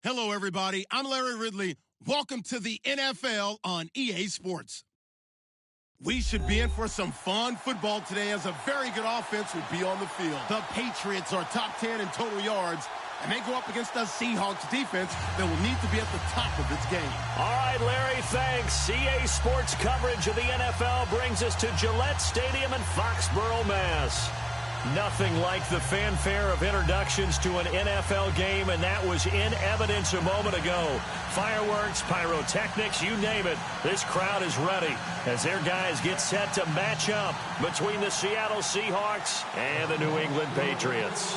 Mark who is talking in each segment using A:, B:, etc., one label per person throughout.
A: Hello, everybody. I'm Larry Ridley. Welcome to the NFL on EA Sports. We should be in for some fun football today as a very good offense will be on the field. The Patriots are top 10 in total yards, and they go up against the Seahawks defense that will need to be at the top of its game.
B: All right, Larry, thanks. EA Sports coverage of the NFL brings us to Gillette Stadium in Foxborough, Mass. Nothing like the fanfare of introductions to an NFL game, and that was in evidence a moment ago. Fireworks, pyrotechnics, you name it. This crowd is ready as their guys get set to match up between the Seattle Seahawks and the New England Patriots.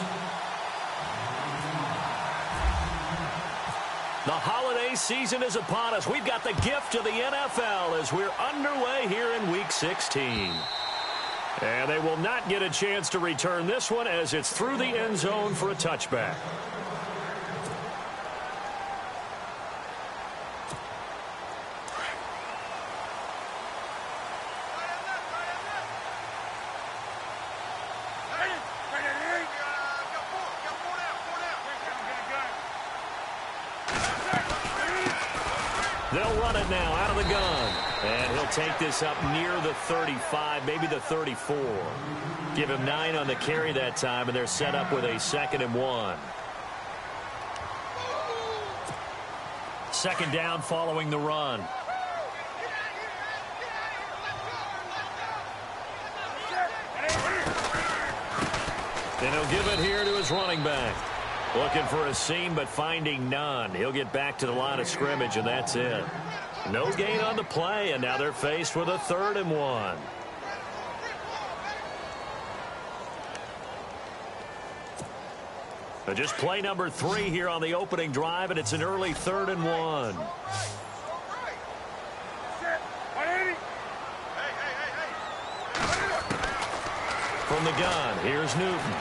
B: The holiday season is upon us. We've got the gift of the NFL as we're underway here in Week 16. And they will not get a chance to return this one as it's through the end zone for a touchback. They'll run it now out of the gun. And he'll take this up near the 35, maybe the 34. Give him 9 on the carry that time, and they're set up with a 2nd and 1. Second down following the run. And he'll give it here to his running back. Looking for a seam, but finding none. He'll get back to the line of scrimmage, and that's it. No gain on the play, and now they're faced with a 3rd and 1. Just play number 3 here on the opening drive, and it's an early 3rd and 1. From the gun, here's Newton.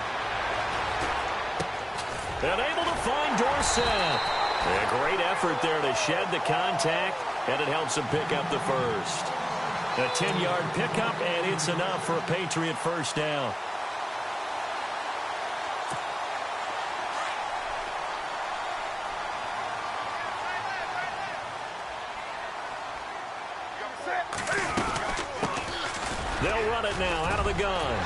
B: And able to find Dorsett. A great effort there to shed the contact, and it helps him pick up the first. A 10-yard pickup, and it's enough for a Patriot first down. They'll run it now out of the gun.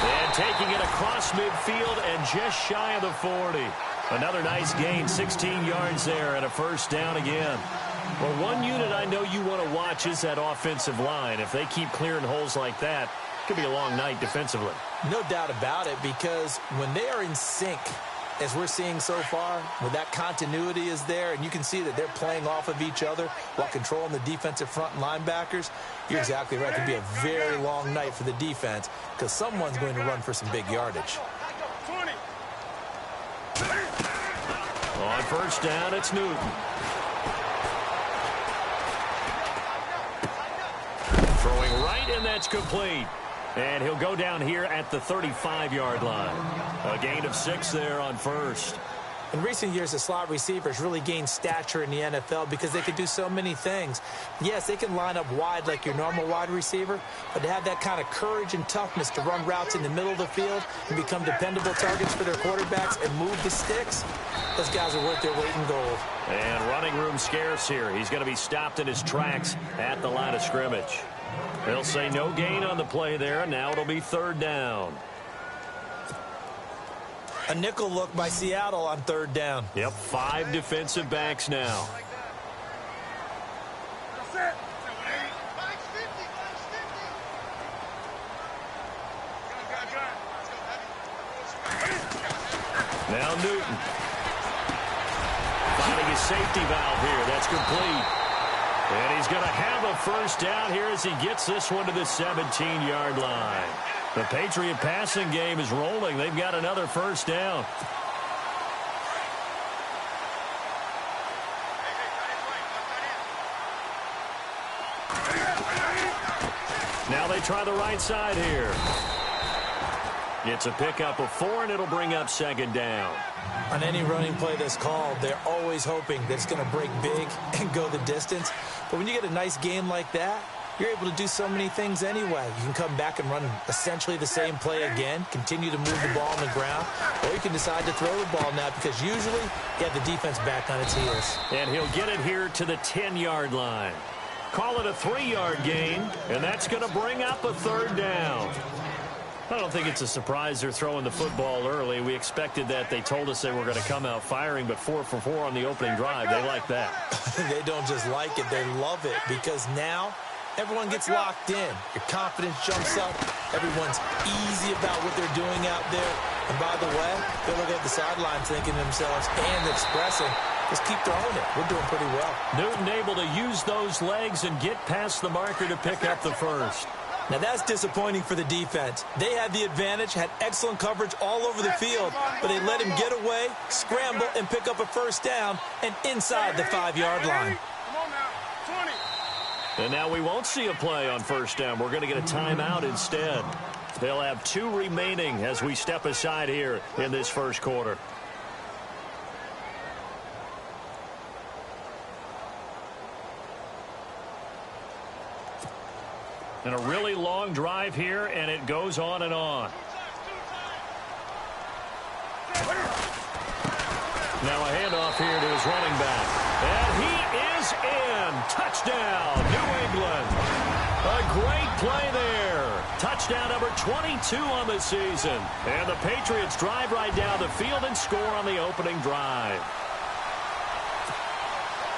B: And taking it across midfield and just shy of the 40. Another nice gain, 16 yards there and a first down again. Well, one unit I know you want to watch is that offensive line. If they keep clearing holes like that, it could be a long night defensively.
C: No doubt about it, because when they are in sync, as we're seeing so far, when that continuity is there, and you can see that they're playing off of each other while controlling the defensive front and linebackers, you're exactly right. It could be a very long night for the defense because someone's going to run for some big yardage.
B: On first down, it's Newton. Throwing right, and that's complete. And he'll go down here at the 35-yard line. A gain of 6 there on first.
C: In recent years, the slot receivers really gained stature in the NFL because they could do so many things. Yes, they can line up wide like your normal wide receiver, but to have that kind of courage and toughness to run routes in the middle of the field and become dependable targets for their quarterbacks and move the sticks, those guys are worth their weight in gold.
B: And running room scarce here. He's going to be stopped in his tracks at the line of scrimmage. They'll say no gain on the play there. Now it'll be 3rd down.
C: A nickel look by Seattle on 3rd down.
B: Yep, 5 defensive backs now. Now Newton. Finding his safety valve here. That's complete. And he's going to have a first down here as he gets this one to the 17-yard line. The Patriot passing game is rolling. They've got another first down. Now they try the right side here. It's a pickup of 4, and it'll bring up 2nd down.
C: On any running play that's called, they're always hoping that it's going to break big and go the distance. But when you get a nice game like that, you're able to do so many things anyway. You can come back and run essentially the same play again, continue to move the ball on the ground, or you can decide to throw the ball now because usually you have the defense back on its heels.
B: And he'll get it here to the 10-yard line. Call it a 3-yard gain, and that's going to bring up a third down. I don't think it's a surprise they're throwing the football early. We expected that. They told us they were going to come out firing, but 4 for 4 on the opening drive. They like that.
C: They don't just like it. They love it because now everyone gets locked in. Your confidence jumps up. Everyone's easy about what they're doing out there. And by the way, they're looking at the sideline thinking to themselves and expressing, just keep throwing it. We're doing pretty well.
B: Newton able to use those legs and get past the marker to pick up the first.
C: Now, that's disappointing for the defense. They had the advantage, had excellent coverage all over the field, but they let him get away, scramble, and pick up a first down and inside the 5-yard line.
B: And now we won't see a play on first down. We're going to get a timeout instead. They'll have 2 remaining as we step aside here in this first quarter. And a really long drive here, and it goes on and on. Now a handoff here to his running back. And he is in. Touchdown, New England. A great play there. Touchdown number 22 on the season. And the Patriots drive right down the field and score on the opening drive.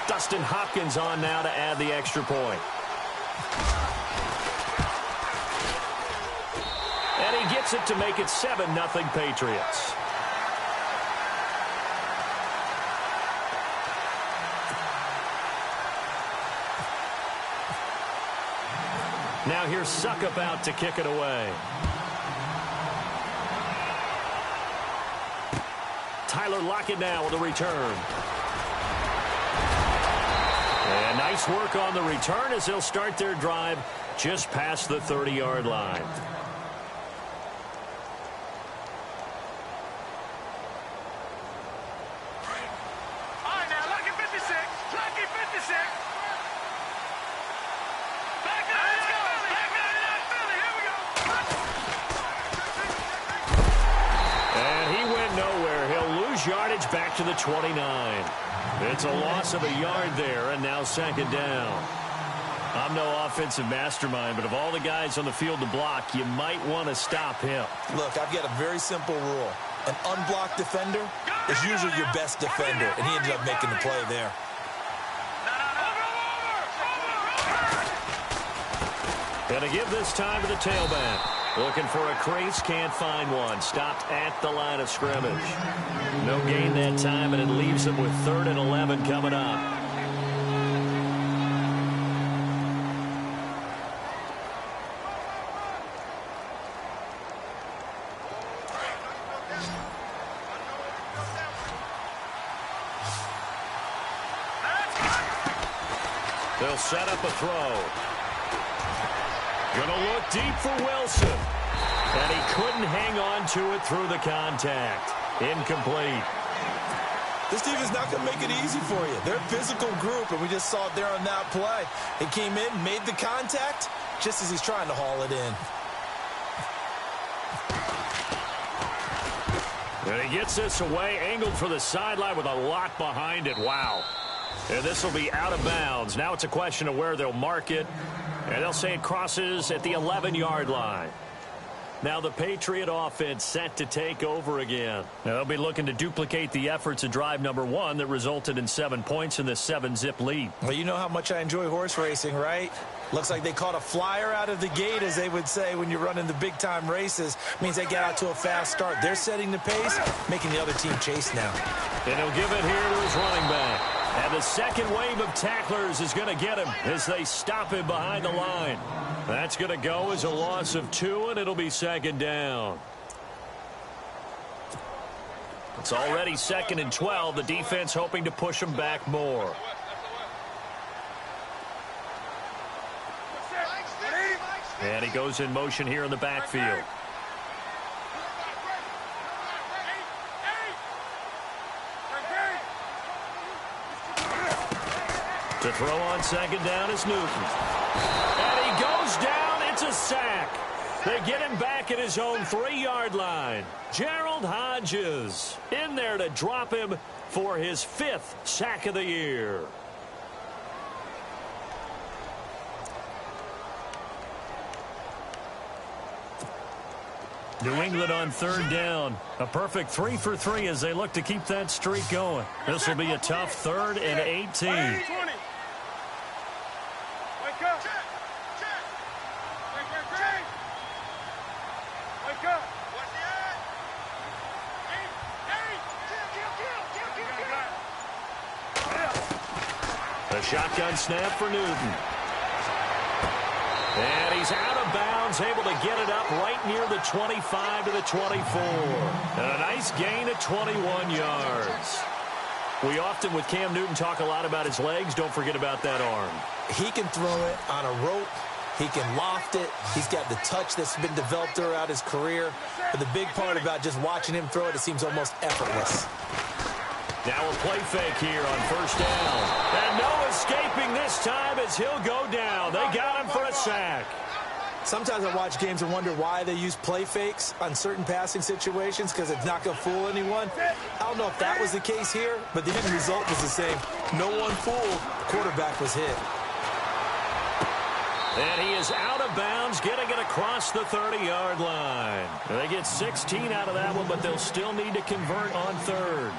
B: Dustin Hopkins on now to add the extra point. And he gets it to make it 7-0 Patriots. Now here's Suckup out to kick it away. Tyler Lockett now with a return. And nice work on the return as they'll start their drive just past the 30-yard line. Yardage back to the 29. It's a loss of a yard there, and now second down. I'm no offensive mastermind, but of all the guys on the field to block, you might want to stop him.
C: Look, I've got a very simple rule. An unblocked defender is usually your best defender, and he ended up making the play there.
B: Gonna give this time to the tailback. Looking for a crease, can't find one. Stopped at the line of scrimmage. No gain that time, and it leaves them with 3rd and 11 coming up. They'll set up a throw. Gonna look deep for Wilson. And he couldn't hang on to it through the contact. Incomplete.
C: This team is not going to make it easy for you. They're a physical group, and we just saw it there on that play. He came in, made the contact, just as he's trying to haul it in.
B: And he gets this away, angled for the sideline with a lot behind it. Wow. And this will be out of bounds. Now it's a question of where they'll mark it. And they'll say it crosses at the 11-yard line. Now the Patriot offense set to take over again. Now they'll be looking to duplicate the efforts of drive number 1 that resulted in 7 points in this 7-zip lead.
C: Well, you know how much I enjoy horse racing, right? Looks like they caught a flyer out of the gate, as they would say when you're running the big-time races. Means they get out to a fast start. They're setting the pace, making the other team chase now.
B: And he'll give it here to his running back. And the second wave of tacklers is going to get him as they stop him behind the line. That's going to go as a loss of 2, and it'll be second down. It's already 2nd and 12. The defense hoping to push him back more. And he goes in motion here in the backfield. To throw on second down is Newton. And he It's a sack. They get him back at his own 3-yard line. Gerald Hodges in there to drop him for his 5th sack of the year. New England on 3rd down. A perfect 3 for 3 as they look to keep that streak going. This will be a tough 3rd and 18.
D: Wake up. Wake up.
B: The shotgun snap for Newton. And he's out of bounds, able to get it up right near the 25 to the 24. And a nice gain of 21 yards. We often, with Cam Newton, talk a lot about his legs. Don't forget about that arm.
C: He can throw it on a rope. He can loft it. He's got the touch that's been developed throughout his career. But the big part about just watching him throw it, it seems almost effortless.
B: Now a play fake here on 1st down. And no escaping this time as he'll go down. They got him for a sack.
C: Sometimes I watch games and wonder why they use play fakes on certain passing situations because it's not going to fool anyone. I don't know if that was the case here, but the end result was the same. No one fooled. The quarterback was hit.
B: And he is out of bounds, getting it across the 30-yard line. They get 16 out of that one, but they'll still need to convert on 3rd.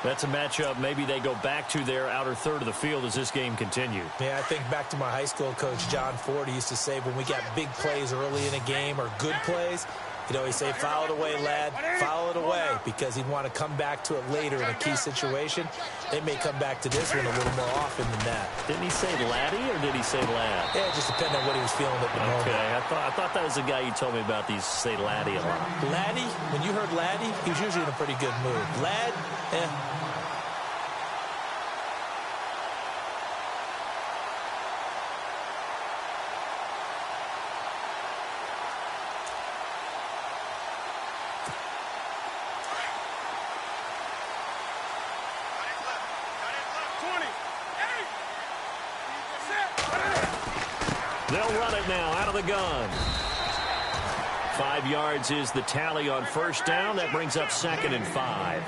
B: That's a matchup maybe they go back to their outer 3rd of the field as this game continues.
C: Yeah, I think back to my high school coach, John Ford. He used to say when we got big plays early in a game or good plays, he'd always say, foul it away, lad, foul it away, because he'd want to come back to it later in a key situation. They may come back to this one a little more often than that.
B: Didn't he say laddie or did he say lad?
C: Yeah, it just depended on what he was feeling at the moment.
B: Okay, I thought that was the guy you told me about. These say laddie a lot.
C: Laddie, when you heard laddie, he was usually in a pretty good mood. Lad,
B: They'll run it now out of the gun. 5 yards is the tally on 1st down. That brings up 2nd and 5.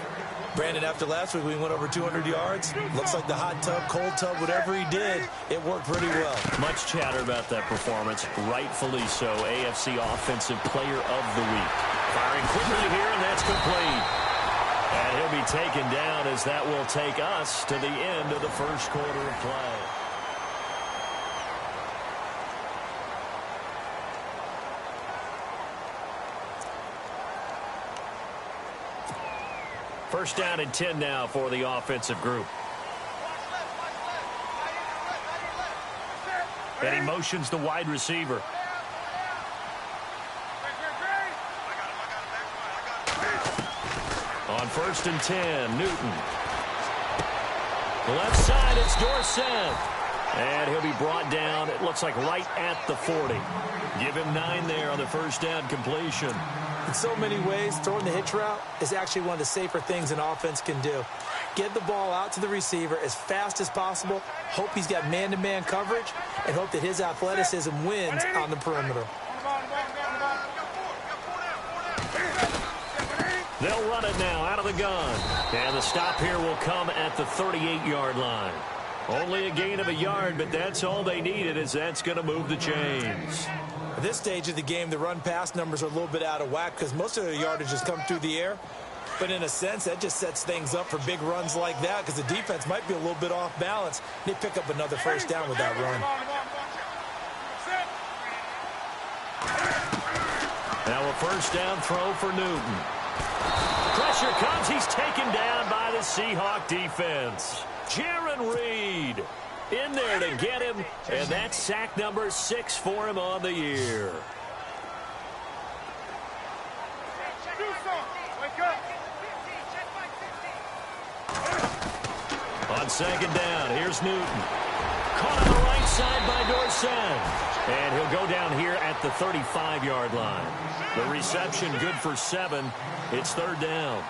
C: Brandon, after last week we went over 200 yards. Looks like the hot tub, cold tub, whatever he did, it worked pretty well.
B: Much chatter about that performance. Rightfully so. AFC Offensive Player of the Week. Firing quickly here, and that's complete. And he'll be taken down as that will take us to the end of the 1st quarter of play. First down and 10 now for the offensive group. And he motions the wide receiver. On 1st and 10, Newton. Left side, it's Dorsett. And he'll be brought down, it looks like right at the 40. Give him 9 there on the 1st down completion.
C: In so many ways, throwing the hitch route is actually one of the safer things an offense can do. Get the ball out to the receiver as fast as possible, hope he's got man-to-man coverage, and hope that his athleticism wins on the perimeter.
B: They'll run it now out of the gun. And the stop here will come at the 38-yard line. Only a gain of a yard, but that's all they needed, as that's going to move the chains.
C: At this stage of the game, the run-pass numbers are a little bit out of whack because most of their yardage has come through the air. But in a sense, that just sets things up for big runs like that because the defense might be a little bit off balance. They pick up another 1st down with that run.
B: Now a 1st down throw for Newton. Pressure comes. He's taken down by the Seahawk defense. Jaron Reed in there to get him, and that's sack number 6 for him on the year. On 2nd down, here's Newton. Caught on the right side by Dorsett. And he'll go down here at the 35-yard line. The reception good for 7. It's 3rd down.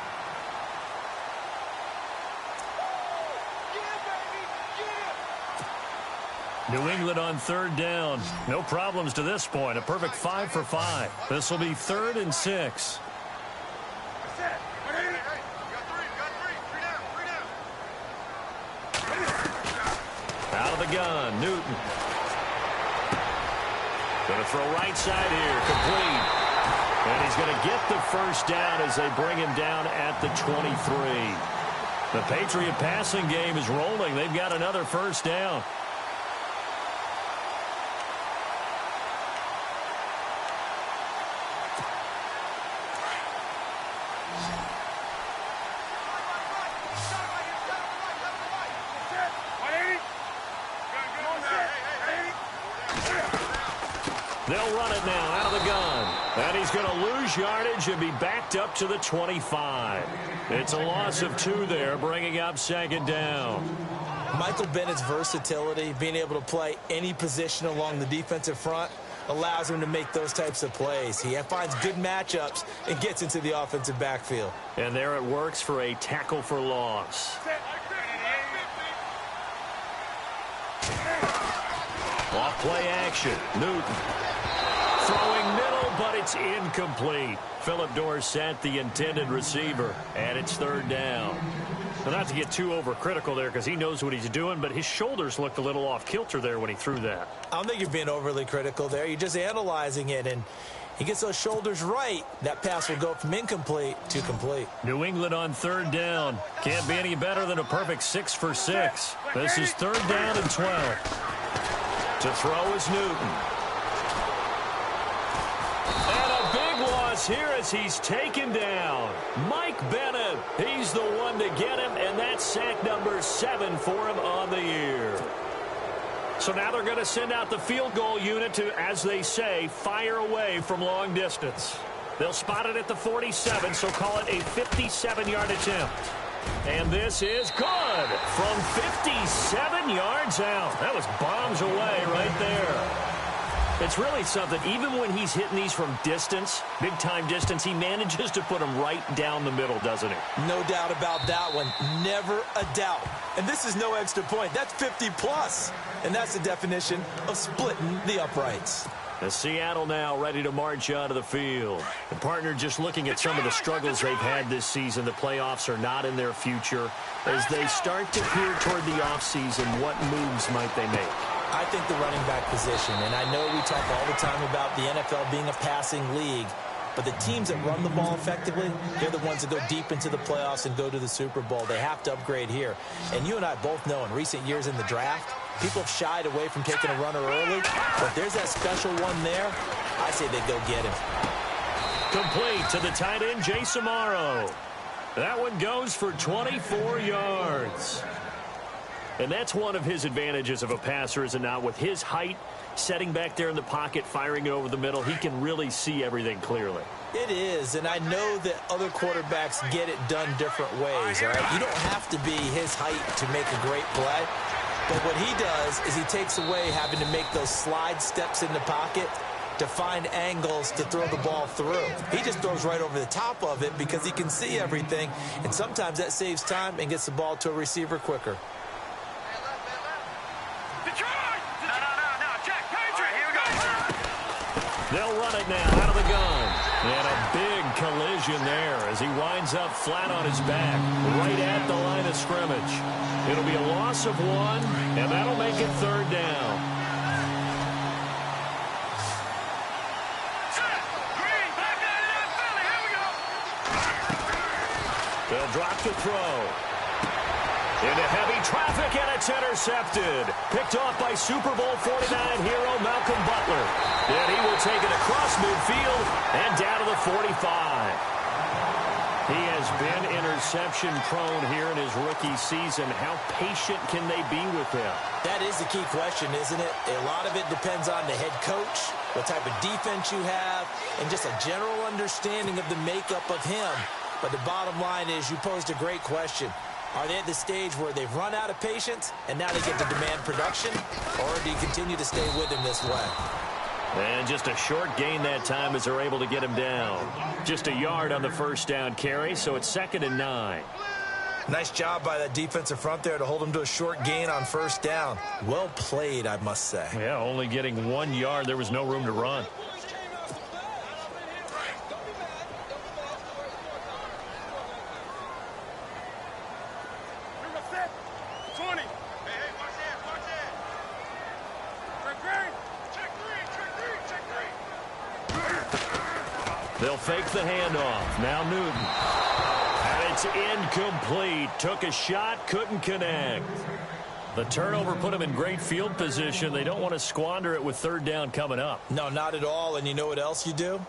B: New England on third down. No problems to this point. A perfect 5 for 5. This will be 3rd and 6. Out of the gun, Newton. Going to throw right side here, complete. And he's going to get the first down as they bring him down at the 23. The Patriot passing game is rolling. They've got another first down. They'll run it now out of the gun. And he's going to lose yardage and be backed up to the 25. It's a loss of 2 there, bringing up 2nd down.
C: Michael Bennett's versatility, being able to play any position along the defensive front, allows him to make those types of plays. He finds good matchups and gets into the offensive backfield.
B: And there it works for a tackle for loss. Off play action. Newton. Throwing middle, but it's incomplete. Philip Dorsett, the intended receiver, and it's 3rd down. Well, not to get too overcritical there because he knows what he's doing, but his shoulders looked a little off kilter there when he threw that.
C: I don't think you're being overly critical there. You're just analyzing it, and he gets those shoulders right. That pass will go from incomplete to complete.
B: New England on 3rd down. Can't be any better than a perfect 6 for 6. This is 3rd down and 12. To throw is Newton. And a big loss here as he's taken down. Mike Bennett, he's the one to get him, and that's sack number 7 for him on the year. So now they're going to send out the field goal unit to, as they say, fire away from long distance. They'll spot it at the 47, so call it a 57-yard attempt. And this is good from 57 yards out. That was bombs away right there. It's really something. Even when he's hitting these from distance, big-time distance, he manages to put them right down the middle, doesn't he?
C: No doubt about that one. Never a doubt. And this is no extra point. That's 50-plus. And that's the definition of splitting the uprights.
B: As Seattle now ready to march out of the field. The partner just looking at some of the struggles they've had this season. The playoffs are not in their future. As they start to peer toward the offseason, what moves might they make?
C: I think the running back position, and I know we talk all the time about the NFL being a passing league, but the teams that run the ball effectively, they're the ones that go deep into the playoffs and go to the Super Bowl. They have to upgrade here. And you and I both know in recent years in the draft, people have shied away from taking a runner early, but there's that special one there. I say they go get him.
B: Complete to the tight end, Jay Samaro. That one goes for 24 yards. And that's one of his advantages of a passer, is it not? With his height, setting back there in the pocket, firing it over the middle, he can really see everything clearly.
C: It is, and I know that other quarterbacks get it done different ways, all right? You don't have to be his height to make a great play. But what he does is he takes away having to make those slide steps in the pocket to find angles to throw the ball through. He just throws right over the top of it because he can see everything, and sometimes that saves time and gets the ball to a receiver quicker.
B: They'll run it now out of the gun. And a big collision there as he winds up flat on his back right at the line of scrimmage. It'll be a loss of 1, and that'll make it 3rd down. They'll drop the throw. Into heavy traffic, and it's intercepted. Picked off by Super Bowl 49 hero Malcolm Butler. And he will take it across midfield and down to the 45. He has been interception prone here in his rookie season. How patient can they be with him?
C: That is the key question, isn't it? A lot of it depends on the head coach, what type of defense you have, and just a general understanding of the makeup of him. But the bottom line is you posed a great question. Are they at the stage where they've run out of patience and now they get to demand production? Or do you continue to stay with him this way?
B: And just a short gain that time as they're able to get him down. Just a yard on the first down carry, so it's 2nd and 9.
C: Nice job by that defensive front there to hold him to a short gain on first down. Well played, I must say.
B: Yeah, only getting 1 yard. There was no room to run. They'll fake the handoff. Now Newton. And it's incomplete. Took a shot, couldn't connect. The turnover put them in great field position. They don't want to squander it with third down coming up.
C: No, not at all. And you know what else you do?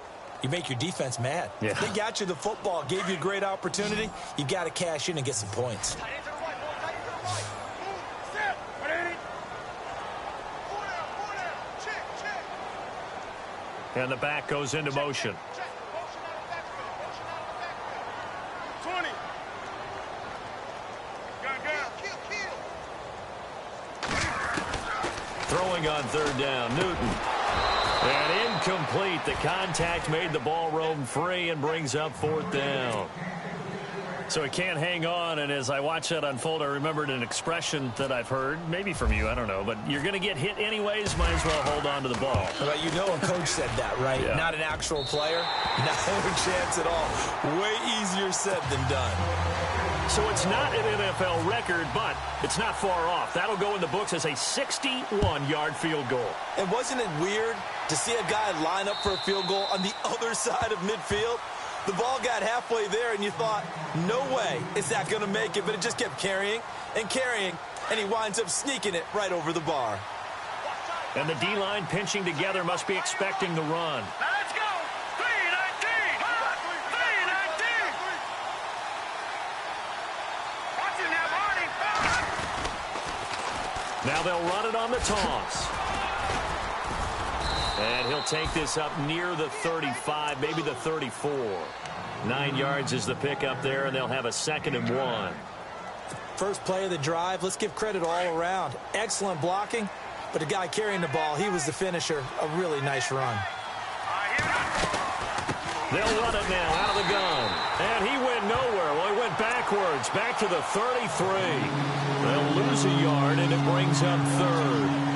C: You make your defense mad.
B: Yeah.
C: They got you the football, gave you a great opportunity. You got to cash in and get some points.
B: And the back goes into motion. Throwing on third down, Newton. And incomplete. The contact made the ball roam free and brings up fourth down. So he can't hang on, and as I watch that unfold, I remembered an expression that I've heard, maybe from you, I don't know, but you're going to get hit anyways, might as well hold on to the ball.
C: Well, you know a coach said that, right?
B: Yeah.
C: Not an actual player. No chance at all. Way easier said than done.
B: So it's not an NFL record, but it's not far off. That'll go in the books as a 61-yard field goal.
C: And wasn't it weird to see a guy line up for a field goal on the other side of midfield? The ball got halfway there, and you thought, no way is that going to make it, but it just kept carrying and carrying, and he winds up sneaking it right over the bar.
B: And the D-line pinching together must be expecting the run.
D: Let's go! 3-19! 3-19! Watching that, Marty!
B: Now they'll run it on the toss. And he'll take this up near the 35, maybe the 34. 9 yards is the pickup there, and they'll have a 2nd and 1.
C: First play of the drive, let's give credit all around. Excellent blocking, but the guy carrying the ball, he was the finisher. A really nice run.
B: They'll run it now out of the gun. And he went nowhere. Well, he went backwards, back to the 33. They'll lose a yard, and it brings up third.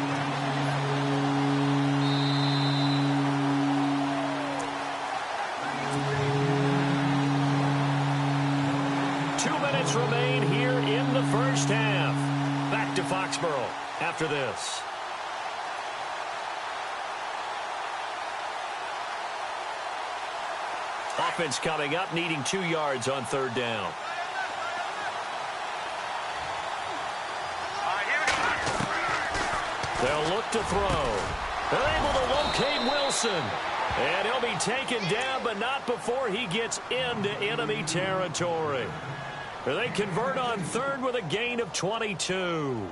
B: Remain here in the first half. Back to Foxborough after this. Offense coming up, needing 2 yards on third down. They'll look to throw. They're able to locate Wilson. And he'll be taken down, but not before he gets into enemy territory. They convert on third with a gain of 22.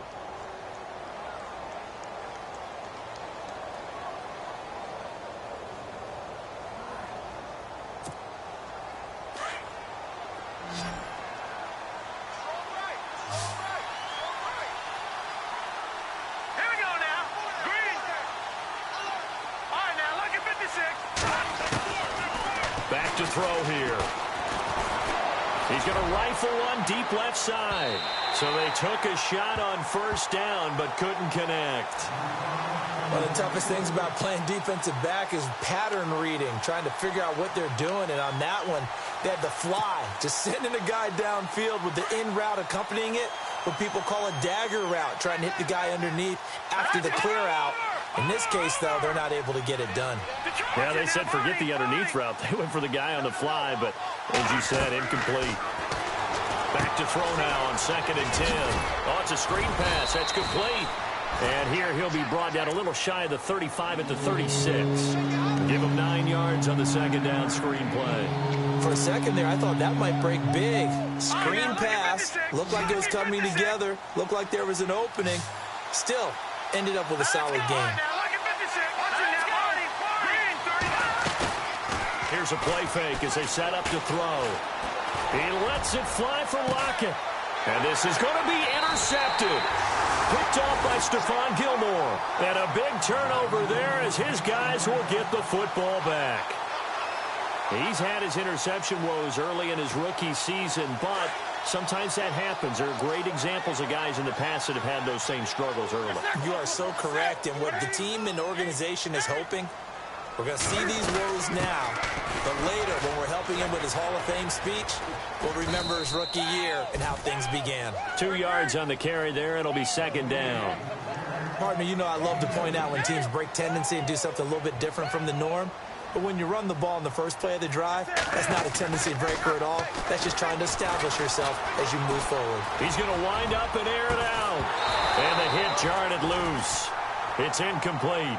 B: Back to throw here. He's going to rifle one deep left side. So they took a shot on first down but couldn't connect.
C: One of the toughest things about playing defensive back is pattern reading, trying to figure out what they're doing. And on that one, they had the fly, just sending a guy downfield with the in route accompanying it, what people call a dagger route, trying to hit the guy underneath after the clear out. In this case, though, they're not able to get it done.
B: Yeah, they said forget the underneath route. They went for the guy on the fly, but as you said, incomplete. Back to throw now on 2nd and 10. Oh, it's a screen pass. That's complete. And here he'll be brought down a little shy of the 35 at the 36. Give him 9 yards on the 2nd down screen play.
C: For a second there, I thought that might break big. Screen pass. Looked like it was coming together. Looked like there was an opening. Still ended up with a solid game.
B: Here's a play fake as they set up to throw. He lets it fly for Lockett. And this is going to be intercepted. Picked off by Stephon Gilmore. And a big turnover there as his guys will get the football back. He's had his interception woes early in his rookie season, but Sometimes that happens. There are great examples of guys in the past that have had those same struggles early.
C: You are so correct. And what the team and organization is hoping, we're going to see these woes now, but later when we're helping him with his Hall of Fame speech, we'll remember his rookie year and how things began. 2
B: yards on the carry there. It'll be second down.
C: Partner, you know I love to point out when teams break tendency and do something a little bit different from the norm. But when you run the ball in the first play of the drive, that's not a tendency breaker at all. That's just trying to establish yourself as you move forward.
B: He's going to wind up and air it out. And the hit jarred it loose. It's incomplete.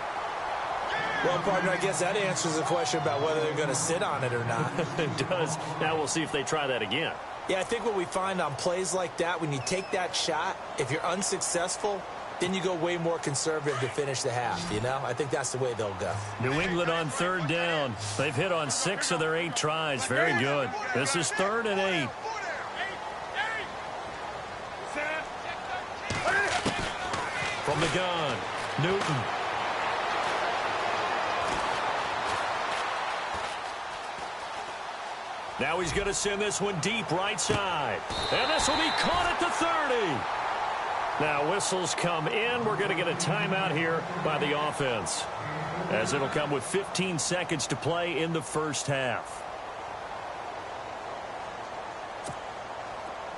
C: Well, partner, I guess that answers the question about whether they're going to sit on it or not.
B: It does. Now we'll see if they try that again.
C: Yeah, I think what we find on plays like that, when you take that shot, if you're unsuccessful, then you go way more conservative to finish the half, you know? I think that's the way they'll go.
B: New England on third down. They've hit on 6 of their 8 tries. Very good. This is 3rd and 8. From the gun, Newton. Now he's going to send this one deep right side. And this will be caught at the 30. Now whistles come in. We're going to get a timeout here by the offense, as it'll come with 15 seconds to play in the first half.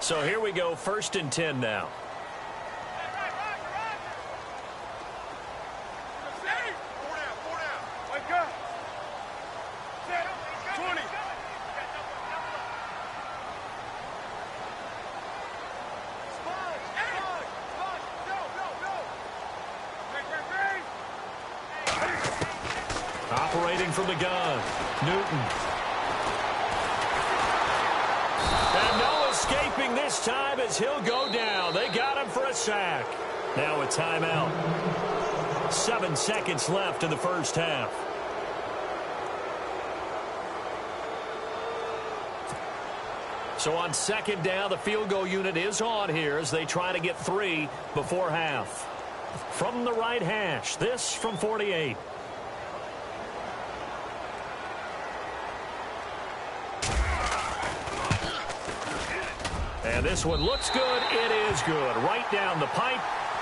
B: So here we go, 1st and 10 now. Operating from the gun, Newton. And no escaping this time as he'll go down. They got him for a sack. Now a timeout. 7 seconds left in the first half. So on 2nd down, the field goal unit is on here as they try to get 3 before half. From the right hash, this from 48. And this one looks good. It is good. Right down the pipe.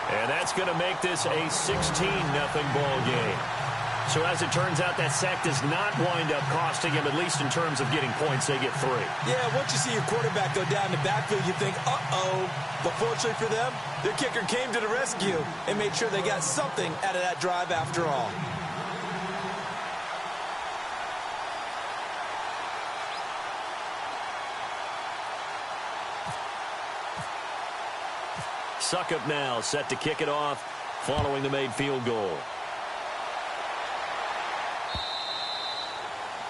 B: And that's going to make this a 16-0 ball game. So as it turns out, that sack does not wind up costing him, at least in terms of getting points. They get 3.
C: Yeah, once you see your quarterback go down the backfield, you think, uh-oh. But fortunately for them, their kicker came to the rescue and made sure they got something out of that drive after all.
B: Suckup now set to kick it off following the made field goal.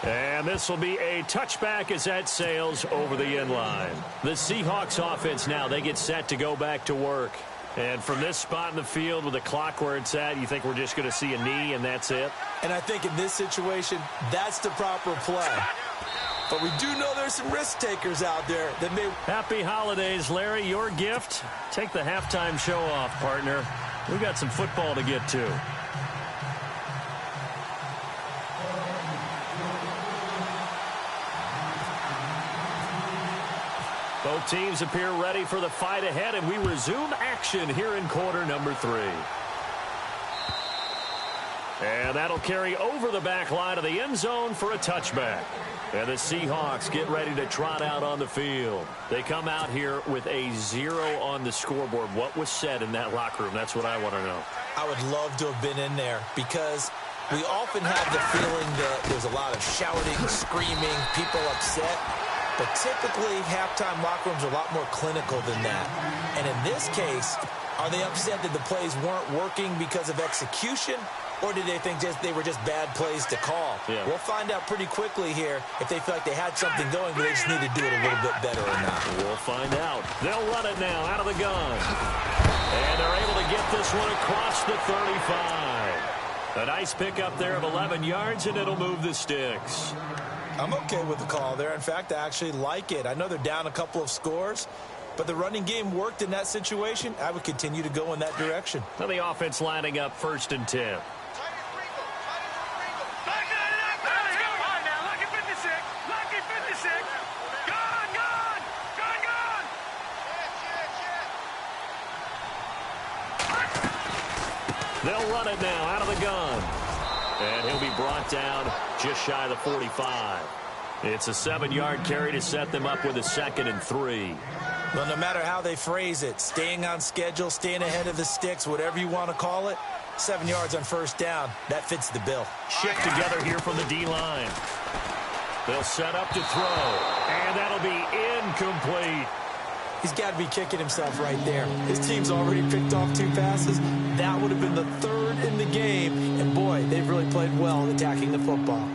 B: And this will be a touchback as that sails over the end line. The Seahawks offense now, they get set to go back to work. And from this spot in the field with the clock where it's at, you think we're just going to see a knee and that's it?
C: And I think in this situation, that's the proper play. But we do know there's some risk takers out there that may...
B: Happy holidays, Larry. Your gift. Take the halftime show off, partner. We've got some football to get to. Both teams appear ready for the fight ahead, and we resume action here in quarter number 3. And that'll carry over the back line of the end zone for a touchback. And the Seahawks get ready to trot out on the field. They come out here with a 0 on the scoreboard. What was said in that locker room? That's what I want to know.
C: I would love to have been in there because we often have the feeling that there's a lot of shouting, screaming, people upset. But typically, halftime locker rooms are a lot more clinical than that. And in this case, are they upset that the plays weren't working because of execution? Or did they think they were just bad plays to call?
B: Yeah.
C: We'll find out pretty quickly here if they feel like they had something going, but they just need to do it a little bit better or not.
B: We'll find out. They'll run it now out of the gun. And they're able to get this one across the 35. A nice pickup there of 11 yards, and it'll move the sticks.
C: I'm okay with the call there. In fact, I actually like it. I know they're down a couple of scores, but the running game worked in that situation. I would continue to go in that direction.
B: Now the offense lining up 1st and 10. They'll run it now out of the gun. And he'll be brought down just shy of the 45. It's a 7-yard carry to set them up with a 2nd and 3.
C: Well, no matter how they phrase it, staying on schedule, staying ahead of the sticks, whatever you want to call it, 7 yards on first down, that fits the bill.
B: Shift together here from the D-line. They'll set up to throw, and that'll be incomplete.
C: He's got to be kicking himself right there. His team's already picked off 2 passes. That would have been the 3rd in the game. And, boy, they've really played well attacking the football.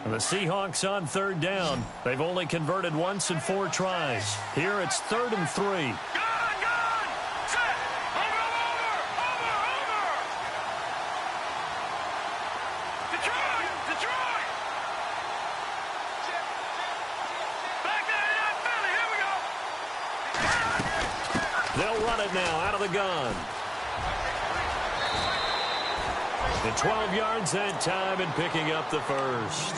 B: And the Seahawks on 3rd down. They've only converted once in 4 tries. Here it's 3rd and 3.
D: Gun! Set! Over! Detroit! Back there, Philly, here we go!
B: They'll run it now out of the gun. And 12 yards that time and picking up the first.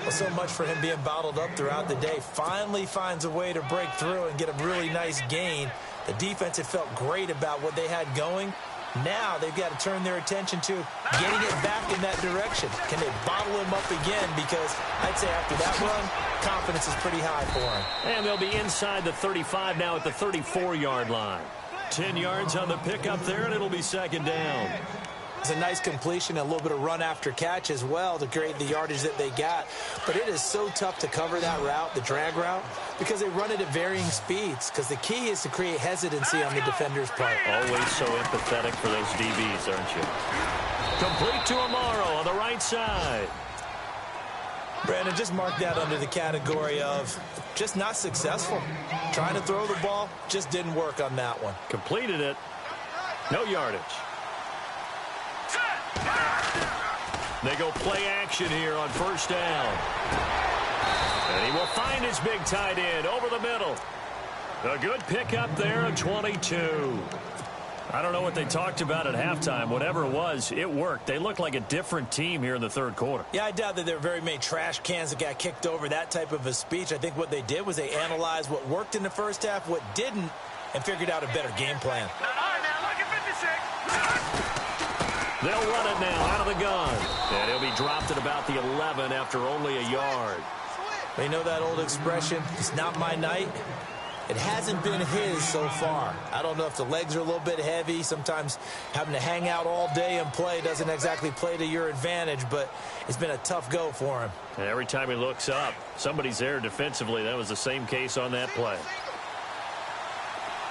C: Well, so much for him being bottled up throughout the day. Finally finds a way to break through and get a really nice gain. The defense had felt great about what they had going. Now they've got to turn their attention to getting it back in that direction. Can they bottle him up again? Because I'd say after that run, confidence is pretty high for him.
B: And they'll be inside the 35 now at the 34-yard line. 10 yards on the pickup there, and it'll be 2nd down.
C: It's a nice completion, a little bit of run after catch as well to create the yardage that they got. But it is so tough to cover that route, the drag route, because they run it at varying speeds. Because the key is to create hesitancy on the defender's part.
B: Always so empathetic for those DBs, aren't you? Complete to Amaro on the right side.
C: Brandon, just mark that under the category of just not successful. Trying to throw the ball just didn't work on that one.
B: Completed it. No yardage. They go play action here on 1st down. And he will find his big tight end over the middle. A good pickup there at 22. I don't know what they talked about at halftime. Whatever it was, it worked. They looked like a different team here in the 3rd quarter.
C: Yeah, I doubt that there were very many trash cans that got kicked over, that type of a speech. I think what they did was they analyzed what worked in the first half, what didn't, and figured out a better game plan.
D: Now, look at 56.
B: They'll run it now out of the gun. And he'll be dropped at about the 11 after only a yard.
C: You know that old expression, it's not my night? It hasn't been his so far. I don't know if the legs are a little bit heavy. Sometimes having to hang out all day and play doesn't exactly play to your advantage, but it's been a tough go for him.
B: And every time he looks up, somebody's there defensively. That was the same case on that play.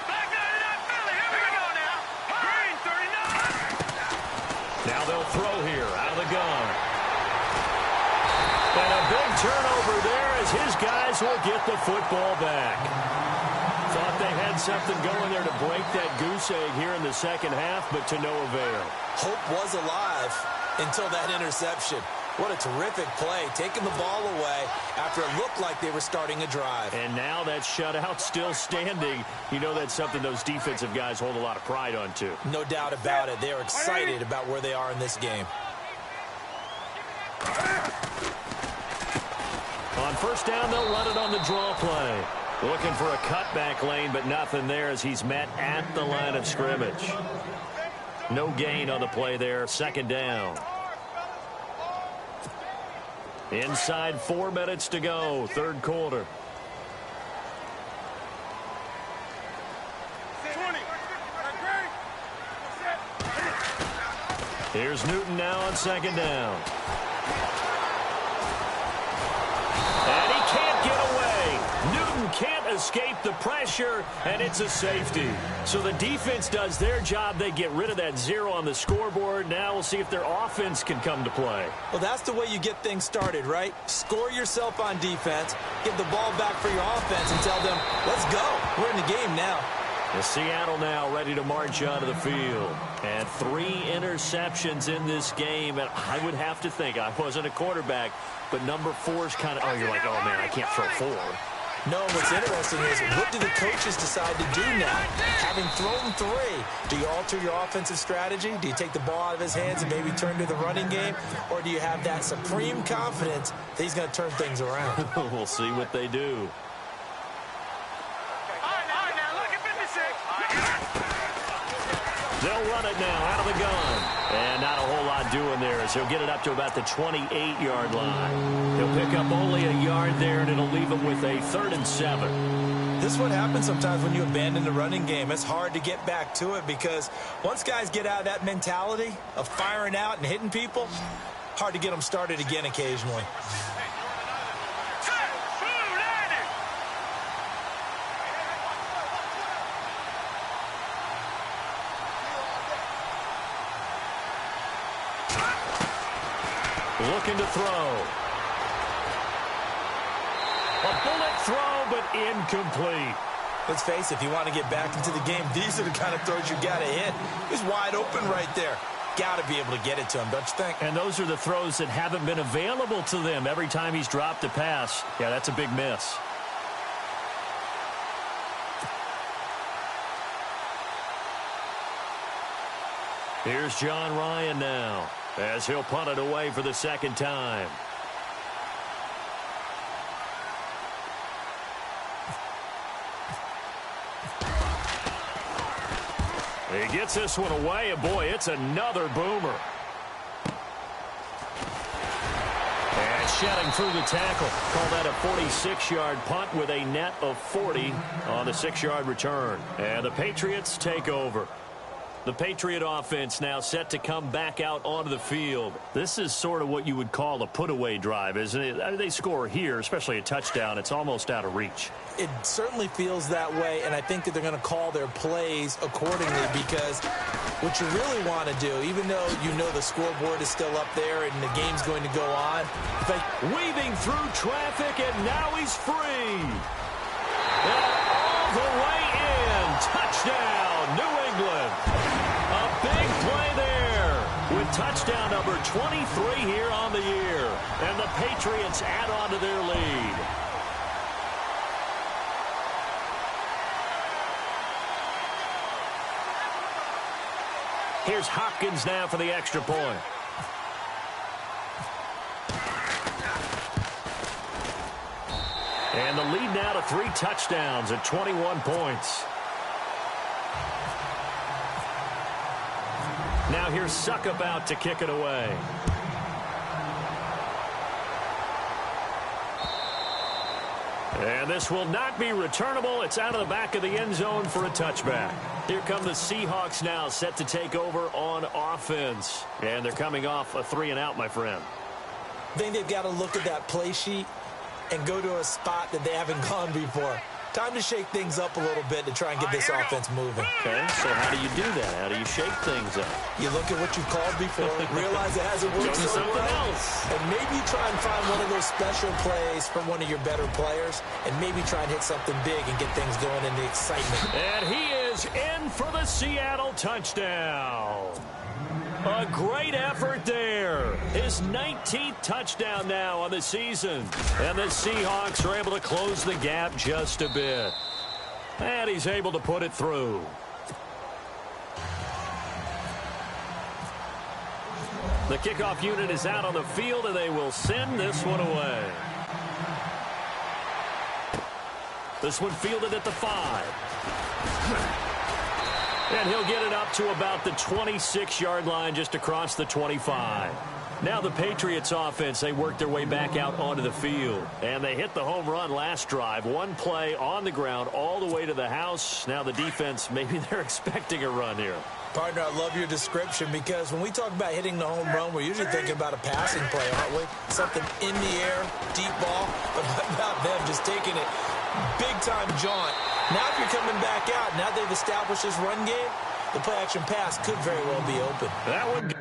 D: Back there, Philly, here we go now. Green, 39.
B: Now they'll throw here out of the gun. And a big turnover there as his guys will get the football back. Thought they had something going there to break that goose egg here in the 2nd half, but to no avail.
C: Hope was alive until that interception. What a terrific play, taking the ball away after it looked like they were starting a drive.
B: And now that shutout still standing. You know that's something those defensive guys hold a lot of pride on, too.
C: No doubt about it. They are excited about where they are in this game.
B: On 1st down, they'll run it on the draw play. Looking for a cutback lane, but nothing there as he's met at the line of scrimmage. No gain on the play there. 2nd down. Inside 4 minutes to go. 3rd quarter.
D: 20.
B: Here's Newton now on 2nd down. And he can't get away. Newton can't escape the pressure, and it's a safety. So the defense does their job. They get rid of that 0 on the scoreboard. Now we'll see if their offense can come to play.
C: Well, that's the way you get things started, right? Score yourself on defense, give the ball back for your offense, and tell them, let's go. We're in the game now.
B: And Seattle now ready to march onto the field. And 3 interceptions in this game. And I would have to think, I wasn't a quarterback, but number 4 is kind of, oh, you're like, oh, man, I can't throw 4.
C: No, what's interesting is, what do the coaches decide to do now? Having thrown 3, do you alter your offensive strategy? Do you take the ball out of his hands and maybe turn to the running game? Or do you have that supreme confidence that he's going to turn things around?
B: We'll see what they do. They'll run it now out of the gun. And not a whole lot doing there as he'll get it up to about the 28-yard line. He'll pick up only a yard there, and it'll leave him with a 3rd and 7.
C: This is what happens sometimes when you abandon the running game. It's hard to get back to it because once guys get out of that mentality of firing out and hitting people, hard to get them started again occasionally.
B: Looking to throw. A bullet throw, but incomplete.
C: Let's face it, if you want to get back into the game, these are the kind of throws you got to hit. He's wide open right there. Got to be able to get it to him, don't you think?
B: And those are the throws that haven't been available to them every time he's dropped a pass. Yeah, that's a big miss. Here's John Ryan now, as he'll punt it away for the 2nd time. He gets this one away, and boy, it's another boomer. And shedding through the tackle. Call that a 46-yard punt with a net of 40 on the 6-yard return. And the Patriots take over. The Patriot offense now set to come back out onto the field. This is sort of what you would call a put-away drive, isn't it? I mean, they score here, especially a touchdown. It's almost out of reach.
C: It certainly feels that way, and I think that they're going to call their plays accordingly because what you really want to do, even though you know the scoreboard is still up there and the game's going to go on.
B: Weaving through traffic, and now he's free. And all the way in. Touchdown, New England. A big play there with touchdown number 23 here on the year. And the Patriots add on to their lead. Here's Hopkins now for the extra point. And the lead now to 3 touchdowns at 21 points. Now here's Suckup out to kick it away. And this will not be returnable. It's out of the back of the end zone for a touchback. Here come the Seahawks now set to take over on offense. And they're coming off a 3-and-out, my friend.
C: I think they've got to look at that play sheet and go to a spot that they haven't gone before. Time to shake things up a little bit to try and get this offense moving.
B: Okay, so how do you do that? How do you shake things up?
C: You look at what you've called before, realize it hasn't worked so well, and maybe try and find one of those special plays from one of your better players, and maybe try and hit something big and get things going in the excitement.
B: And he is in for the Seattle touchdown. A great effort there. His 19th touchdown now on the season. And the Seahawks are able to close the gap just a bit. And he's able to put it through. The kickoff unit is out on the field, and they will send this one away. This one fielded at the 5. And he'll get it up to about the 26-yard line just across the 25. Now the Patriots offense, they work their way back out onto the field. And they hit the home run last drive. One play on the ground all the way to the house. Now the defense, maybe they're expecting a run here.
C: Partner, I love your description because when we talk about hitting the home run, we're usually thinking about a passing play, aren't we? Something in the air, deep ball. But what about them just taking it big-time jaunt? Now if you're coming back out, now they've established this run game, the play-action pass could very well be open.
B: That one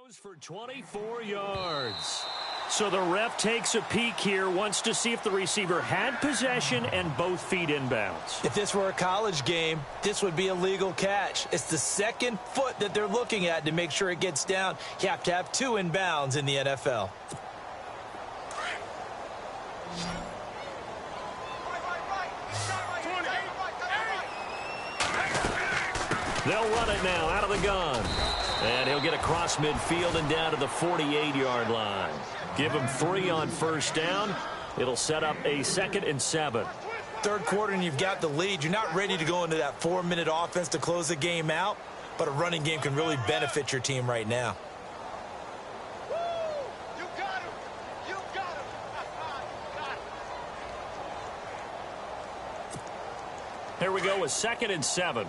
B: goes for 24 yards. So the ref takes a peek here, wants to see if the receiver had possession and both feet inbounds.
C: If this were a college game, this would be a legal catch. It's the second foot that they're looking at to make sure it gets down. You have to have 2 inbounds in the NFL.
B: They'll run it now out of the gun. And he'll get across midfield and down to the 48-yard line. Give him 3 on first down. It'll set up a 2nd and 7.
C: Third quarter and you've got the lead. You're not ready to go into that 4-minute offense to close the game out, but a running game can really benefit your team right now.
D: You got him. You got him. Got him.
B: Here we go with 2nd and 7.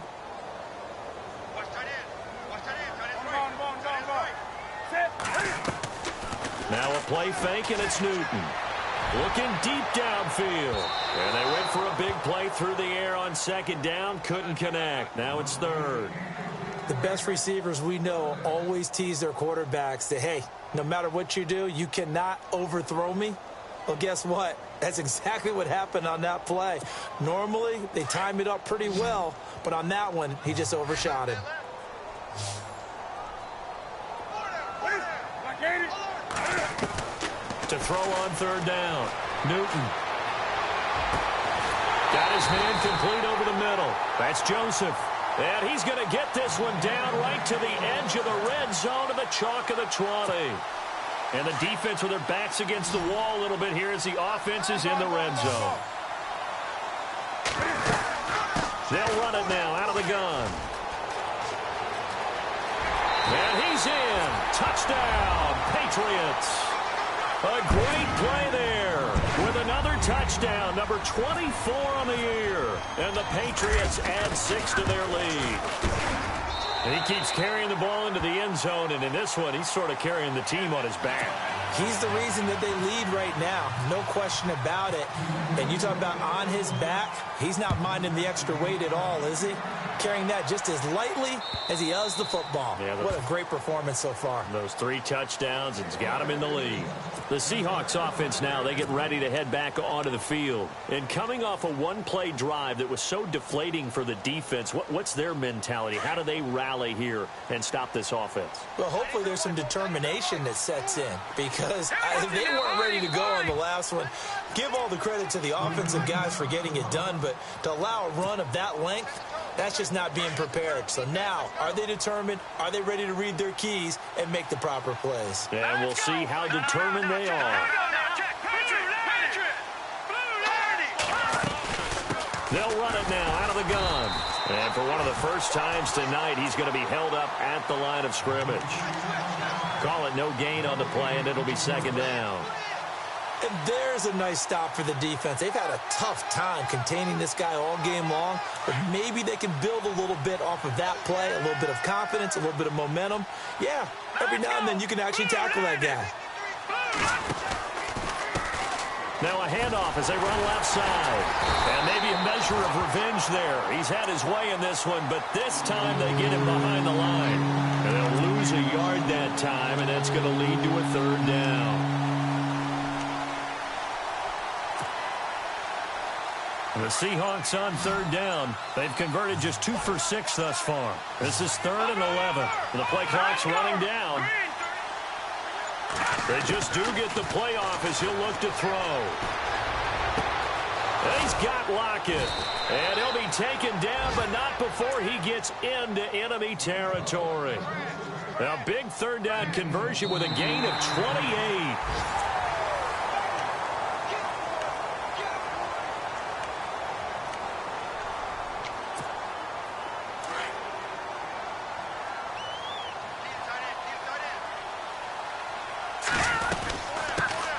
D: Watch tight end. Watch tight end. Tight end's
E: Go,
D: right.
E: go,
D: Tight end's
E: go.
D: right.
B: Now a play fake, and it's Newton. Looking deep downfield. And they went for a big play through the air on 2nd down. Couldn't connect. Now it's 3rd.
C: The best receivers we know always tease their quarterbacks that, hey, no matter what you do, you cannot overthrow me. Well, guess what? That's exactly what happened on that play. Normally, they time it up pretty well, but on that one, he just overshot him.
B: To throw on 3rd down. Newton. Got his man complete over the middle. That's Joseph. And he's going to get this one down right to the edge of the red zone to the chalk of the 20. And the defense with their backs against the wall a little bit here as the offense is in the red zone. They'll run it now out of the gun. And he's in. Touchdown, Patriots. A great play there with another touchdown, number 24 on the year. And the Patriots add 6 to their lead. And he keeps carrying the ball into the end zone, and in this one, he's sort of carrying the team on his back.
C: He's the reason that they lead right now. No question about it. And you talk about on his back, he's not minding the extra weight at all, is he? Carrying that just as lightly as he does the football. Yeah, what a great performance so far.
B: Those 3 touchdowns, it's got him in the lead. The Seahawks offense now, they get ready to head back onto the field. And coming off a one-play drive that was so deflating for the defense, what's their mentality? How do they rally here and stop this offense?
C: Well, hopefully there's some determination that sets in, because if they weren't ready to go on the last one, give all the credit to the offensive guys for getting it done, but to allow a run of that length, that's just not being prepared. So now, are they determined? Are they ready to read their keys and make the proper plays?
B: And we'll see how determined they are. They'll run it now out of the gun. And for one of the first times tonight, he's going to be held up at the line of scrimmage. Call it no gain on the play, and it'll be 2nd down.
C: And there's a nice stop for the defense. They've had a tough time containing this guy all game long, but maybe they can build a little bit off of that play, a little bit of confidence, a little bit of momentum. Yeah, every now and then you can actually tackle that guy.
B: Now a handoff as they run left side. And maybe a measure of revenge there. He's had his way in this one, but this time they get him behind the line. And they'll lose a yard that time, and that's going to lead to a 3rd down. The Seahawks on 3rd down. They've converted just 2 for 6 thus far. This is 3rd and 11. The play clock's running down. They just do get the play off as he'll look to throw. And he's got Lockett. And he'll be taken down, but not before he gets into enemy territory. A big 3rd down conversion with a gain of 28.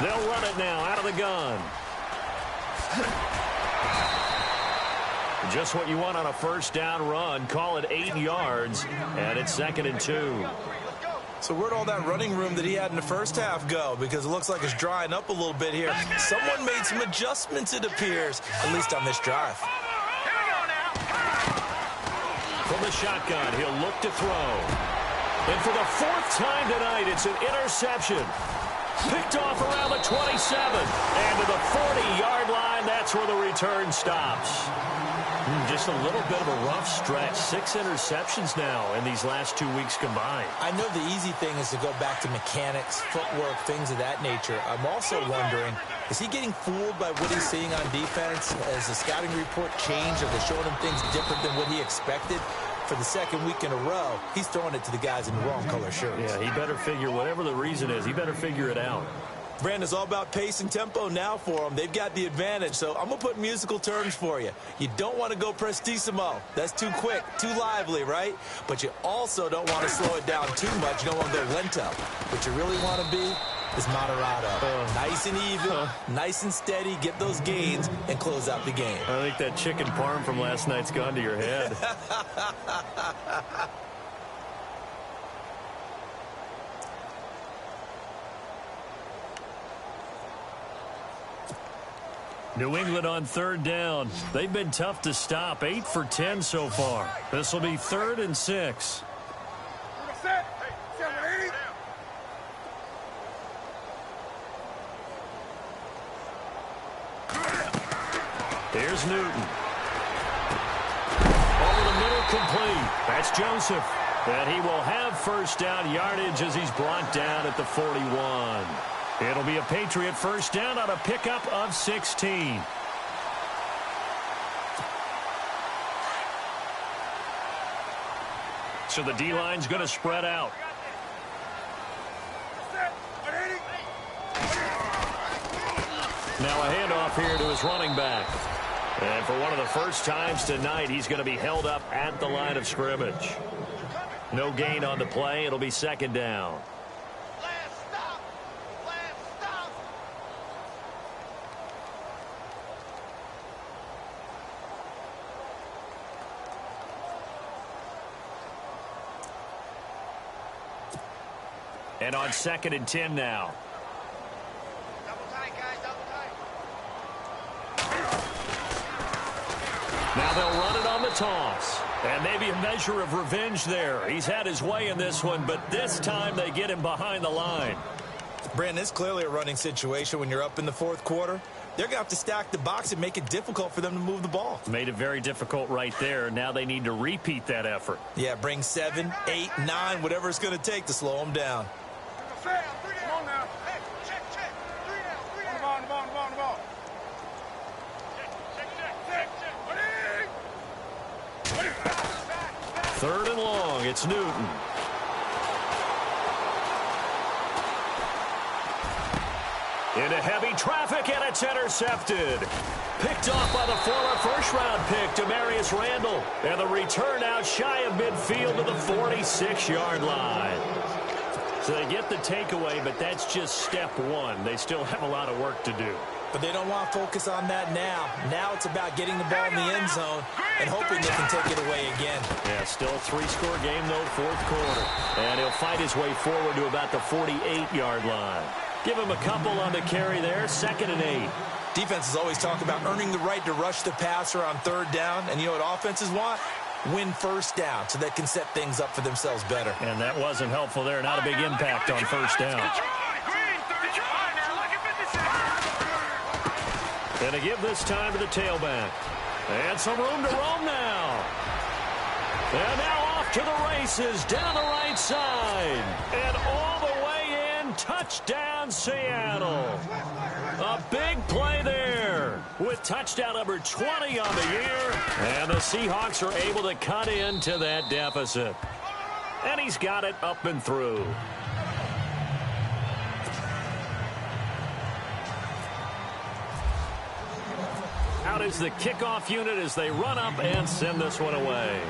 B: They'll run it now out of the gun. Just what you want on a 1st down run. Call it 8 yards, and it's 2nd and 2.
C: So where'd all that running room that he had in the first half go? Because it looks like it's drying up a little bit here. Someone made some adjustments, it appears, at least on this drive.
B: From the shotgun, he'll look to throw. And for the 4th time tonight, it's an interception. Picked off around the 27. And to the 40-yard line, that's where the return stops. Just a little bit of a rough stretch. 6 interceptions now in these last 2 weeks combined.
C: I know the easy thing is to go back to mechanics, footwork, things of that nature. I'm also wondering, is he getting fooled by what he's seeing on defense? Has the scouting report changed? Are they showing him things different than what he expected? For the 2nd week in a row, he's throwing it to the guys in the wrong color shirts.
B: Yeah, he better figure, whatever the reason is, he better figure it out.
C: Brandon, it's all about pace and tempo now for them. They've got the advantage, so I'm going to put musical terms for you. You don't want to go prestissimo. That's too quick, too lively, right? But you also don't want to slow it down too much. You don't want to go lento. What you really want to be is moderato. Nice and even, nice and steady, get those gains, and close out the game.
B: I think that chicken parm from last night's gone to your head. New England on third down. They've been tough to stop. 8 for 10 so far. This will be 3rd and 6. Here's Newton. Over the middle, complete. That's Joseph. And he will have first down yardage as he's brought down at the 41. It'll be a Patriot first down on a pickup of 16. So the D-line's going to spread out. Now a handoff here to his running back. And for one of the first times tonight, he's going to be held up at the line of scrimmage. No gain on the play. It'll be 2nd down. And on 2nd and 10 now.
D: Double tight, guys, double tight.
B: Now they'll run it on the toss. And maybe a measure of revenge there. He's had his way in this one, but this time they get him behind the line.
C: Brandon, it's clearly a running situation when you're up in the 4th quarter. They're going to have to stack the box and make it difficult for them to move the ball.
B: Made it very difficult right there. Now they need to repeat that effort.
C: Yeah, bring 7, 8, 9, whatever it's going to take to slow them down.
D: Come on now. Hey, check. 3 down. On the ball. Check.
B: 3rd and long. It's Newton. Into heavy traffic, and it's intercepted. Picked off by the former first-round pick, Demarius Randall. And the return out shy of midfield to the 46-yard line. So they get the takeaway, but that's just step one. They still have a lot of work to do.
C: But they don't want to focus on that now. Now it's about getting the ball in the end zone and hoping they can take it away again.
B: Yeah, still a 3-score game, though, 4th quarter. And he'll fight his way forward to about the 48-yard line. Give him a couple on the carry there, 2nd and 8.
C: Defenses always talk about earning the right to rush the passer on 3rd down. And you know what offenses want? Win first down so they can set things up for themselves better.
B: And that wasn't helpful there. Not a big impact on first down. And to give this time to the tailback. And some room to roam now. And now off to the races down the right side. And all the way in. Touchdown, Seattle. A big play there with touchdown number 20 on the year. And the Seahawks are able to cut into that deficit. And he's got it up and through. Out is the kickoff unit as they run up and send this one away.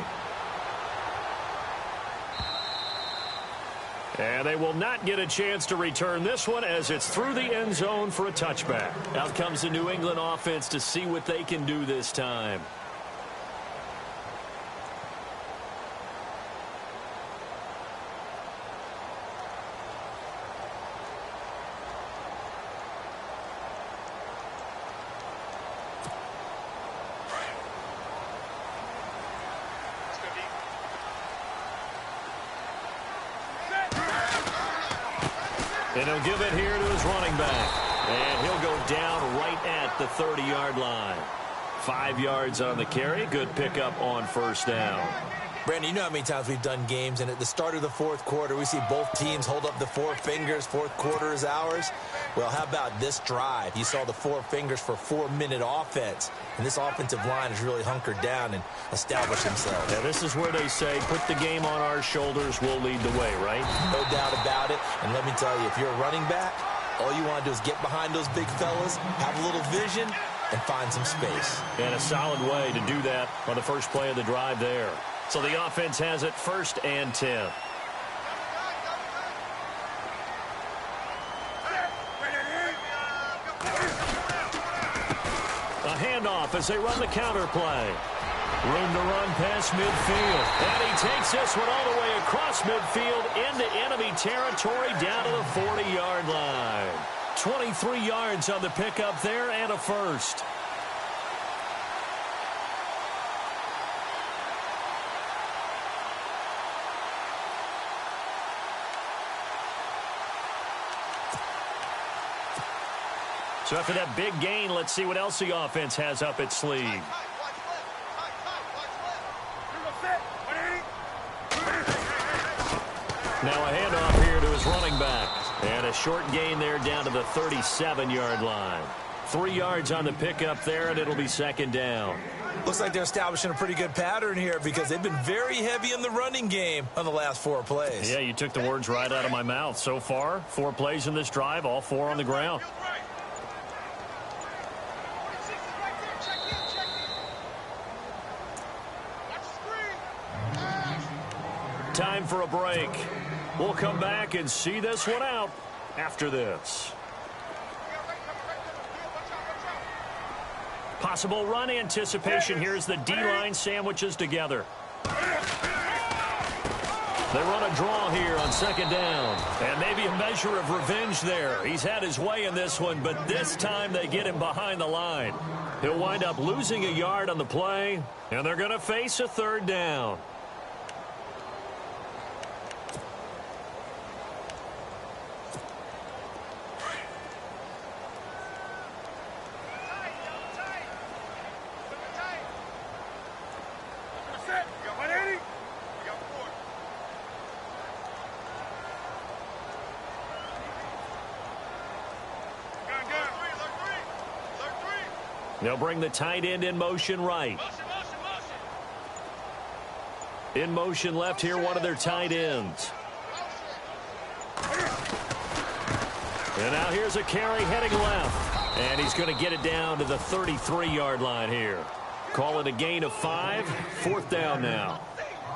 B: And they will not get a chance to return this one as it's through the end zone for a touchback. Out comes the New England offense to see what they can do this time. And he'll give it here to his running back. And he'll go down right at the 30-yard line. 5 yards on the carry. Good pickup on first down.
C: Brandon, you know how many times we've done games, and at the start of the 4th quarter, we see both teams hold up the 4 fingers. 4th quarter is ours. Well, how about this drive? You saw the 4 fingers for 4-minute offense. And this offensive line has really hunkered down and established themselves.
B: Yeah, this is where they say, put the game on our shoulders, we'll lead the way, right?
C: No doubt about it. And let me tell you, if you're a running back, All you want to do is get behind those big fellas, have a little vision, and find some space.
B: And a solid way to do that on the first play of the drive there. So the offense has it 1st and 10. A handoff as they run the counter play. Room to run past midfield. And he takes this one all the way across midfield into enemy territory down to the 40-yard line. 23 yards on the pickup there and a first. So after that big gain, let's see what else the offense has up its sleeve. Now a handoff here to his running back. And a short gain there down to the 37-yard line. 3 yards on the pickup there, and it'll be 2nd down.
C: Looks like they're establishing a pretty good pattern here because they've been very heavy in the running game on the last 4 plays.
B: Yeah, you took the words right out of my mouth. So far, 4 plays in this drive, all 4 on the ground. Time for a break. We'll come back and see this one out after this. Possible run anticipation. Here's the D-line sandwiches together. They run a draw here on 2nd down. And maybe a measure of revenge there. He's had his way in this one, but this time they get him behind the line. He'll wind up losing a yard on the play, and they're going to face a 3rd down. They'll bring the tight end in motion right. In motion left here, one of their tight ends. And now here's a carry heading left. And he's going to get it down to the 33-yard line here. Call it a gain of 5. 4th down now.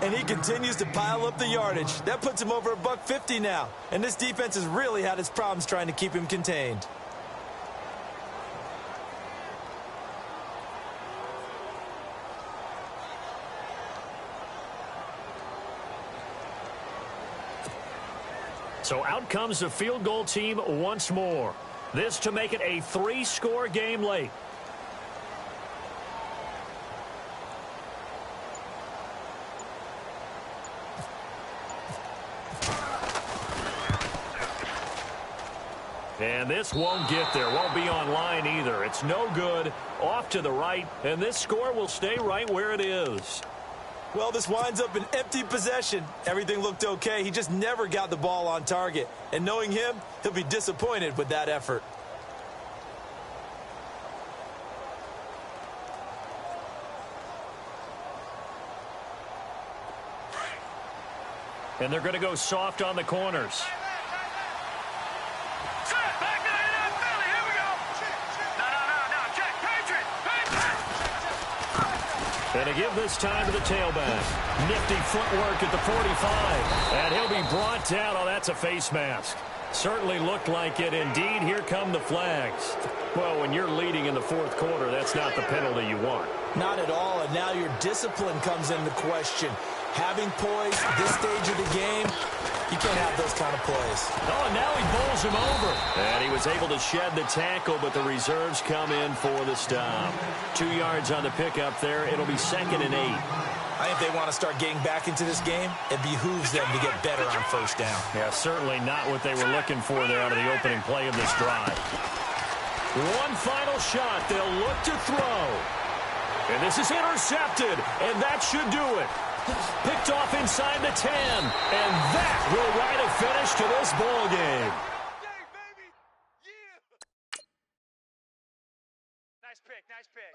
C: And he continues to pile up the yardage. That puts him over $150 now. And this defense has really had its problems trying to keep him contained.
B: So out comes the field goal team once more. This to make it a 3-score game late. And this won't get there. Won't be on line either. It's no good. Off to the right. And this score will stay right where it is.
C: Well, this winds up an empty possession. Everything looked okay. He just never got the ball on target. And knowing him, he'll be disappointed with that effort.
B: And they're going to go soft on the corners. And to give this time to the tailback. Nifty footwork at the 45. And he'll be brought down. Oh, that's a face mask. Certainly looked like it. Indeed, here come the flags. Well, when you're leading in the 4th quarter, that's not the penalty you want.
C: Not at all, and now your discipline comes into question. Having poise this stage of the game, you can't have those kind of plays.
B: Oh, and now he bowls him over. And he was able to shed the tackle, but the reserves come in for the stop. 2 yards on the pickup there. It'll be 2nd and 8.
C: I think they want to start getting back into this game. It behooves them to get better on 1st down.
B: Yeah, certainly not what they were looking for there out of the opening play of this drive. One final shot. They'll look to throw. And this is intercepted, and that should do it. Picked off inside the 10, and that will write a finish to this ball game.
D: Nice pick, nice pick.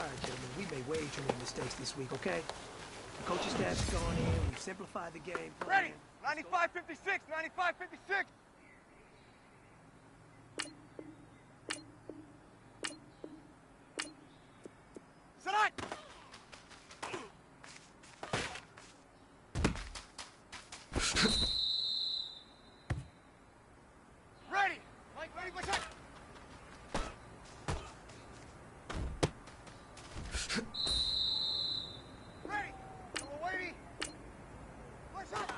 C: right, gentlemen, we made way too many mistakes this week, okay? The coaching staff's going in, we've simplified the game plan.
D: Ready? 95-56, 95-56. Salat! Ready! Mike, ready, watch out! Ready! Double wavy! Watch out!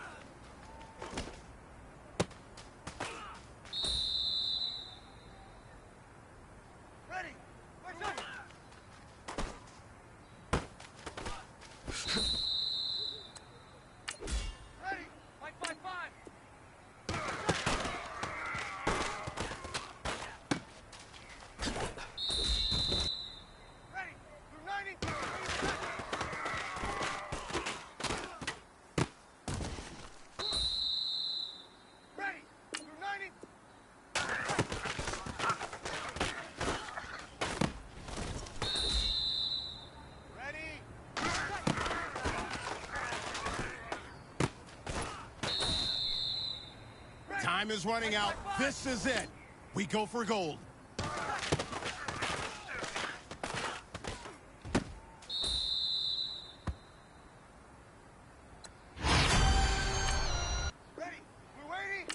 D: Ready! Watch out! Ready! Mike, 5-5! Ready! Through 90! Ready! Through 90! Ready!
A: Time is running out. This is it. We go for gold.
D: Ready! We're waiting!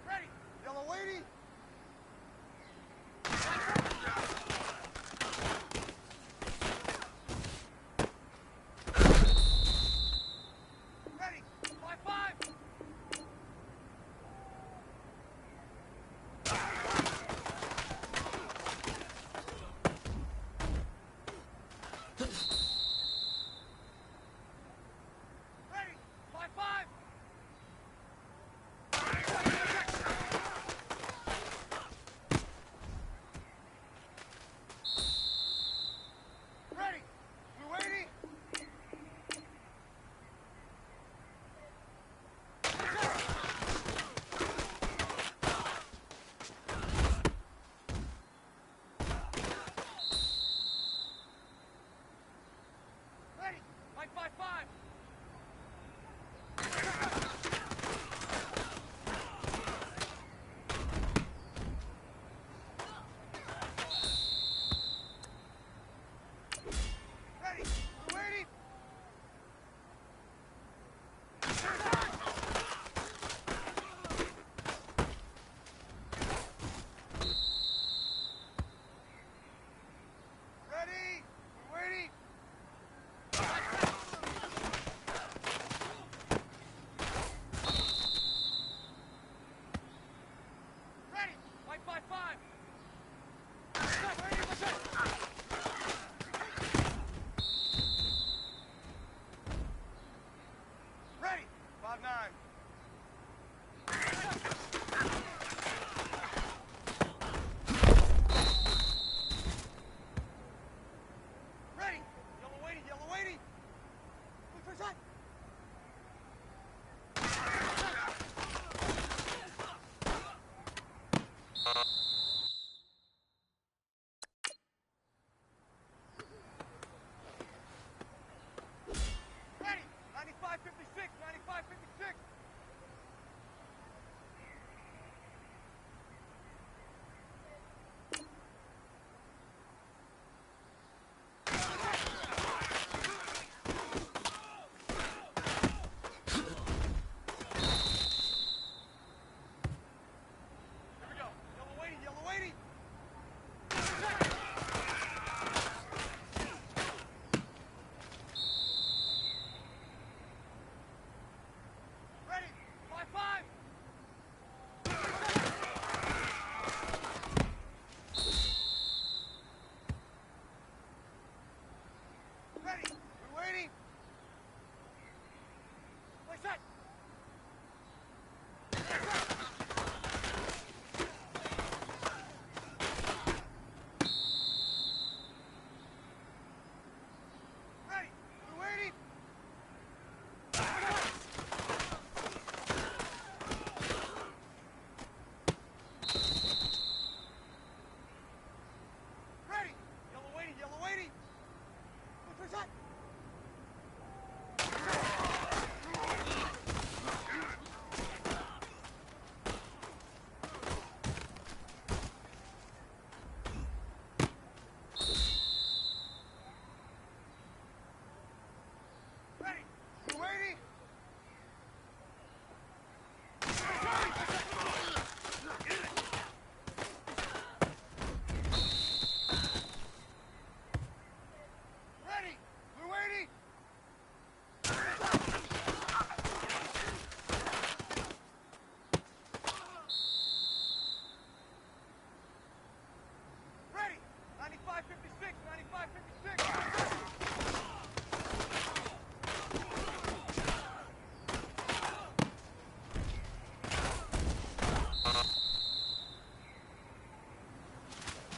D: Ready! Yellow waiting!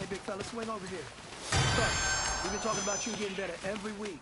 E: Hey, big fella, swing over here. Look, we've been talking about you getting better every week.